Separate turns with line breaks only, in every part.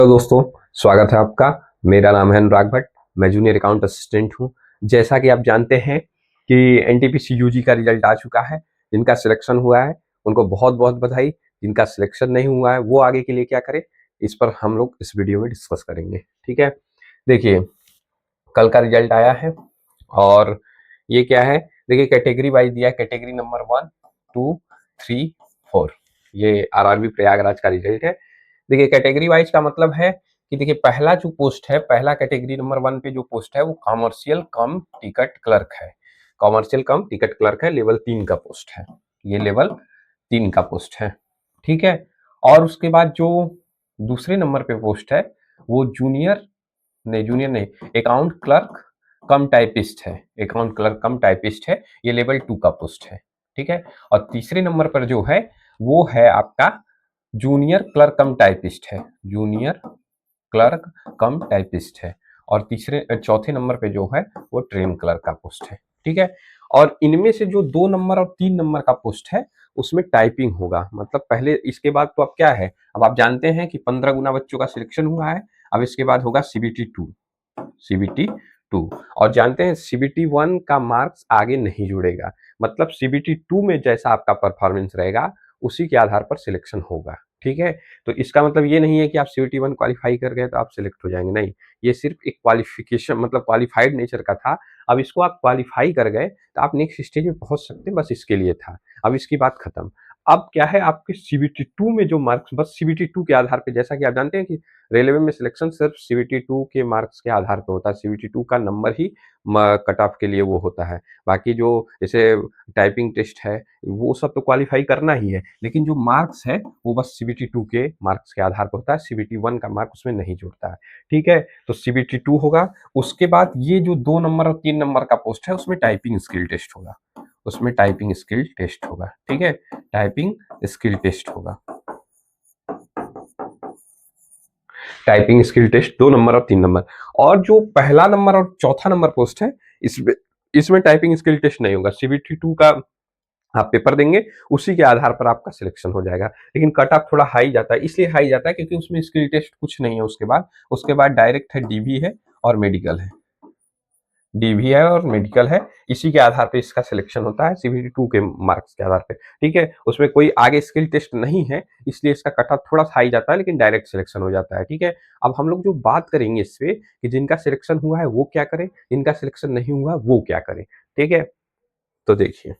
तो दोस्तों, स्वागत है आपका। मेरा नाम है अनुराग भट्ट। मैं जूनियर अकाउंट असिस्टेंट हूं। जैसा कि आप जानते हैं कि एनटीपीसी यूजी का रिजल्ट आ चुका है। जिनका सिलेक्शन हुआ है उनको बहुत बहुत बधाई। जिनका सिलेक्शन नहीं हुआ है वो आगे के लिए क्या करें, इस पर हम लोग इस वीडियो में डिस्कस करेंगे। ठीक है, देखिए, कल का रिजल्ट आया है और ये क्या है, देखिए कैटेगरी वाइज दिया है। कैटेगरी नंबर 1, 2, 3, 4, ये आरआरबी प्रयागराज का रिजल्ट है। देखिए कैटेगरी वाइज का मतलब है कि देखिए पहला जो पोस्ट है, पहला कैटेगरी नंबर 1 पे जो पोस्ट है वो कॉमर्शियल कम टिकट क्लर्क है। कॉमर्शियल कम टिकट क्लर्क है, लेवल 3 का पोस्ट है। ये लेवल 3 का पोस्ट है। ठीक है, और उसके बाद जो दूसरे नंबर पे पोस्ट है वो जूनियर नहीं, अकाउंट क्लर्क कम टाइपिस्ट है। अकाउंट क्लर्क कम टाइपिस्ट है, ये लेवल 2 का पोस्ट है। ठीक है, और तीसरे नंबर पर जो है वो है आपका जूनियर क्लर्क कम टाइपिस्ट है। जूनियर क्लर्क कम टाइपिस्ट है। और चौथे नंबर पे जो है वो ट्रेन क्लर्क का पोस्ट है। ठीक है, और इनमें से जो 2 नंबर और 3 नंबर का पोस्ट है उसमें टाइपिंग होगा। मतलब पहले इसके बाद तो अब क्या है, अब आप जानते हैं कि 15 गुना बच्चों का सिलेक्शन हुआ है। अब इसके बाद होगा सीबीटी 2। सीबीटी 2, और जानते हैं सीबीटी 1 का मार्क्स आगे नहीं जुड़ेगा। मतलब सीबीटी 2 में जैसा आपका परफॉर्मेंस रहेगा उसी के आधार पर सिलेक्शन होगा। ठीक है, तो इसका मतलब ये नहीं है कि आप सीबीटी 1 क्वालिफाई कर गए तो आप सिलेक्ट हो जाएंगे, नहीं। ये सिर्फ एक क्वालिफिकेशन, मतलब क्वालिफाइड नेचर का था। अब इसको आप क्वालिफाई कर गए तो आप नेक्स्ट स्टेज में पहुंच सकते हैं, बस इसके लिए था। अब इसकी बात खत्म। अब क्या है, आपके सीबीटी 2 में जो मार्क्स, बस सीबीटी 2 के आधार पे, जैसा कि आप जानते हैं कि रेलवे में सिलेक्शन सिर्फ सीबीटी 2 के मार्क्स के आधार पर होता है। सीबीटी 2 का नंबर ही कट ऑफ के लिए वो होता है। बाकी जो जैसे टाइपिंग टेस्ट है वो सब तो क्वालिफाई करना ही है, लेकिन जो मार्क्स है वो बस सीबीटी 2 के मार्क्स के आधार पर होता है। सीबीटी 1 का मार्क उसमें नहीं जुड़ता है। ठीक है, तो सीबीटी 2 होगा। उसके बाद ये जो 2 नंबर और 3 नंबर का पोस्ट है उसमें टाइपिंग स्किल टेस्ट होगा। उसमें टाइपिंग स्किल टेस्ट होगा। ठीक है, टाइपिंग स्किल टेस्ट होगा। टाइपिंग स्किल टेस्ट 2 नंबर और 3 नंबर। और जो पहला नंबर और चौथा नंबर पोस्ट है इसमें इसमें टाइपिंग स्किल टेस्ट नहीं होगा। सीबीटी 2 का आप पेपर देंगे, उसी के आधार पर आपका सिलेक्शन हो जाएगा। लेकिन कट ऑफ थोड़ा हाई जाता है, इसलिए हाई जाता है क्योंकि उसमें स्किल टेस्ट कुछ नहीं है। उसके बाद डायरेक्ट है डीवी है और मेडिकल है। डीवी है और मेडिकल है, इसी के आधार पे इसका सिलेक्शन होता है सीबीटी 2 के मार्क्स के आधार पे। ठीक है, उसमें कोई आगे स्किल टेस्ट नहीं है, इसलिए इसका कट ऑफ थोड़ा हाई जाता है, लेकिन डायरेक्ट सिलेक्शन हो जाता है। ठीक है, अब हम लोग जो बात करेंगे इस पे कि जिनका सिलेक्शन हुआ है वो क्या करें, जिनका सिलेक्शन नहीं हुआ वो क्या करें। ठीक है, तो देखिए,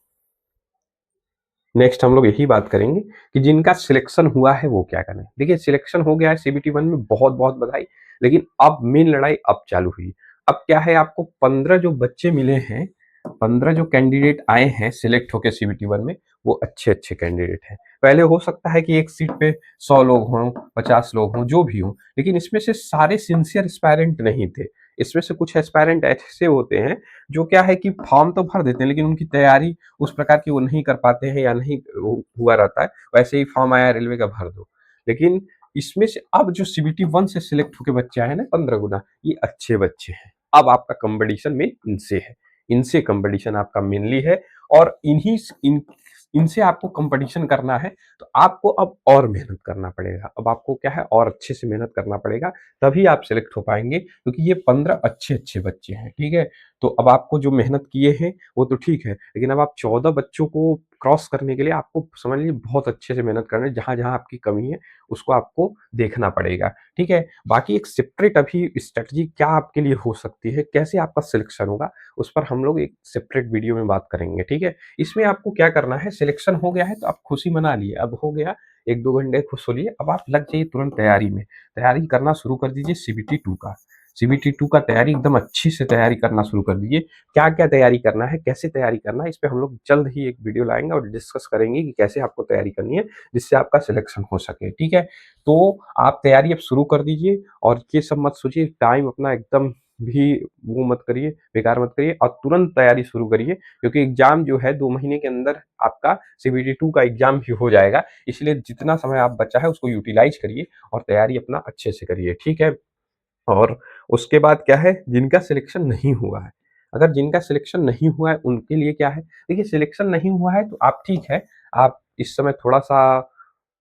नेक्स्ट हम लोग यही बात करेंगे कि जिनका सिलेक्शन हुआ है वो क्या करें। देखिए, सिलेक्शन हो गया है सीबीटी 1 में, बहुत बहुत बधाई। लेकिन अब मेन लड़ाई अब चालू हुई। अब क्या है, आपको 15 जो बच्चे मिले हैं, 15 जो कैंडिडेट आए हैं सिलेक्ट होकर सीबीटी 1 में, वो अच्छे अच्छे कैंडिडेट हैं। पहले हो सकता है कि एक सीट पे 100 लोग हों, 50 लोग हों, जो भी हों, लेकिन इसमें से सारे सिंसियर एस्पायरेंट नहीं थे। इसमें से कुछ एस्पायरेंट ऐसे होते हैं जो क्या है कि फॉर्म तो भर देते हैं लेकिन उनकी तैयारी उस प्रकार की वो नहीं कर पाते हैं या नहीं हुआ रहता है। वैसे ही फॉर्म आया रेलवे का, भर दो। लेकिन इसमें से अब जो सीबीटी 1 से सिलेक्ट होकर बच्चे आए ना 15 गुना, ये अच्छे बच्चे हैं। अब आपका कंपटीशन में इनसे है, इनसे कंपटीशन आपका मेनली है। और इनसे आपको कंपटीशन करना है तो आपको अब और मेहनत करना पड़ेगा। अब आपको क्या है, और अच्छे से मेहनत करना पड़ेगा, तभी आप सिलेक्ट हो पाएंगे, क्योंकि ये 15 अच्छे अच्छे बच्चे हैं। ठीक है, तो अब आपको जो मेहनत किए हैं वो तो ठीक है, लेकिन अब आप 14 बच्चों को क्रॉस करने के लिए आपको समझ लीजिए बहुत अच्छे से मेहनत करना है। जहाँ जहाँ आपकी कमी है उसको आपको देखना पड़ेगा। ठीक है, बाकी एक सेपरेट अभी स्ट्रेटजी क्या आपके लिए हो सकती है, कैसे आपका सिलेक्शन होगा, उस पर हम लोग एक सेपरेट वीडियो में बात करेंगे। ठीक है, इसमें आपको क्या करना है, सिलेक्शन हो गया है तो आप खुशी मना लिए, अब हो गया, 1-2 घंटे खुश हो लिए, अब आप लग जाइए तुरंत तैयारी में। तैयारी करना शुरू कर दीजिए सीबीटी 2 का। सीबीटी 2 का तैयारी एकदम अच्छी से तैयारी करना शुरू कर दीजिए। क्या क्या तैयारी करना है, कैसे तैयारी करना है, इस पे हम लोग जल्द ही एक वीडियो लाएंगे और डिस्कस करेंगे कि कैसे आपको तैयारी करनी है जिससे आपका सिलेक्शन हो सके। ठीक है, तो आप तैयारी अब शुरू कर दीजिए और ये सब मत सोचिए, टाइम अपना एकदम भी वो मत करिए, बेकार मत करिए, और तुरंत तैयारी शुरू करिए, क्योंकि एग्जाम जो है 2 महीने के अंदर आपका सीबीटी 2 का एग्जाम भी हो जाएगा। इसलिए जितना समय आप बचा है उसको यूटिलाइज करिए और तैयारी अपना अच्छे से करिए। ठीक है, और उसके बाद क्या है, जिनका सिलेक्शन नहीं हुआ है, अगर जिनका सिलेक्शन नहीं हुआ है उनके लिए क्या है, देखिए सिलेक्शन नहीं हुआ है तो आप ठीक है, आप इस समय थोड़ा सा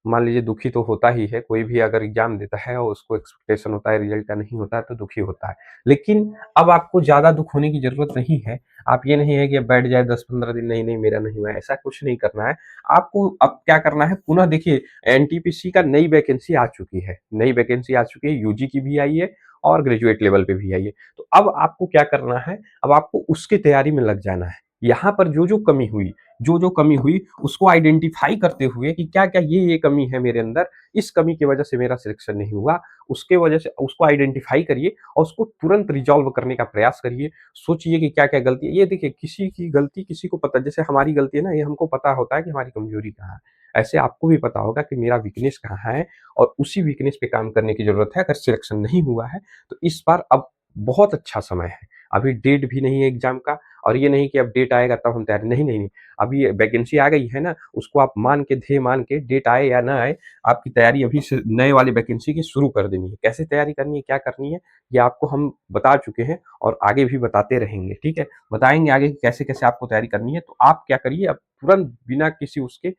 मान लीजिए दुखी तो होता ही है, कोई भी अगर एग्ज़ाम देता है और उसको एक्सपेक्टेशन होता है, रिज़ल्ट का नहीं होता है तो दुखी होता है। लेकिन अब आपको ज़्यादा दुःख होने की ज़रूरत नहीं है। आप ये नहीं है कि अब बैठ जाए 10-15 दिन, नहीं मेरा नहीं हुआ है, ऐसा कुछ नहीं करना है। आपको अब क्या करना है, पुनः देखिए एनटीपीसी का नई वैकेंसी आ चुकी है, नई वैकेंसी आ चुकी है, यूजी की भी आई है और ग्रेजुएट लेवल पे भी आई है। तो अब आपको क्या करना है, अब आपको उसकी तैयारी में लग जाना है। यहाँ पर जो-जो कमी हुई, जो-जो कमी हुई उसको आइडेंटिफ़ाई करते हुए कि क्या-क्या ये कमी है मेरे अंदर, इस कमी की वजह से मेरा सिलेक्शन नहीं हुआ, उसके वजह से उसको आइडेंटिफ़ाई करिए और उसको तुरंत रिज़ॉल्व करने का प्रयास करिए। सोचिए कि क्या-क्या गलती है, ये देखिए किसी की गलती किसी को पता, जैसे हमारी गलती है ना, ये हमको पता होता है कि हमारी कमज़ोरी कहाँ है। ऐसे आपको भी पता होगा कि मेरा वीकनेस कहाँ है और उसी वीकनेस पे काम करने की ज़रूरत है। अगर सिलेक्शन नहीं हुआ है, तो इस बार अब बहुत अच्छा समय है। अभी डेट भी नहीं है एग्ज़ाम का और ये नहीं कि अब डेट आएगा तब हम तैयारी नहीं, नहीं, नहीं। अभी वैकेंसी आ गई है ना, उसको आप मान के, ध्येय मान के, डेट आए या ना आए, आपकी तैयारी अभी से नए वाले वैकेंसी की शुरू कर देनी है। कैसे तैयारी करनी है, क्या करनी है, ये आपको हम बता चुके हैं और आगे भी बताते रहेंगे, ठीक है? बताएँगे आगे कि कैसे-कैसे आपको तैयारी करनी है। तो आप क्या करिए, अब तुरंत बिना किसी उसके,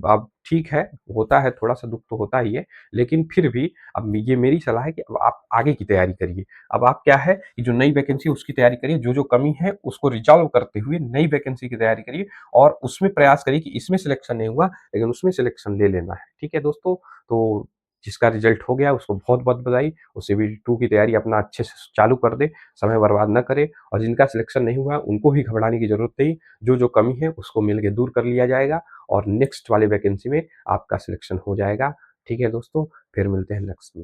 अब ठीक है, होता है थोड़ा-सा दुःख तो होता ही है, लेकिन फिर भी अब ये मेरी सलाह है कि अब आप आगे की तैयारी करिए। अब आप क्या है कि जो नई वैकेंसी है उसकी तैयारी करिए, जो-जो कमी है उसको रिज़ॉल्व करते हुए नई वैकेंसी की तैयारी करिए और उसमें प्रयास करिए कि इसमें सिलेक्शन नहीं हुआ, लेकिन उसमें सिलेक्शन ले लेना है। ठीक है दोस्तों? तो जिसका रिज़ल्ट हो गया उसको बहुत-बहुत बधाई। वो सीबीटी 2 की तैयारी अपना अच्छे से चालू कर दे, समय बर्बाद ना करे और जिनका सिलेक्शन नहीं हुआ उनको भी घबराने की ज़रूरत नहीं। जो-जो कमी है उसको मिल के दूर कर लिया जाएगा और नेक्स्ट वाले वैकेंसी में आपका सिलेक्शन हो जाएगा। ठीक है दोस्तों? फिर मिलते हैं नेक्स्ट वीडियो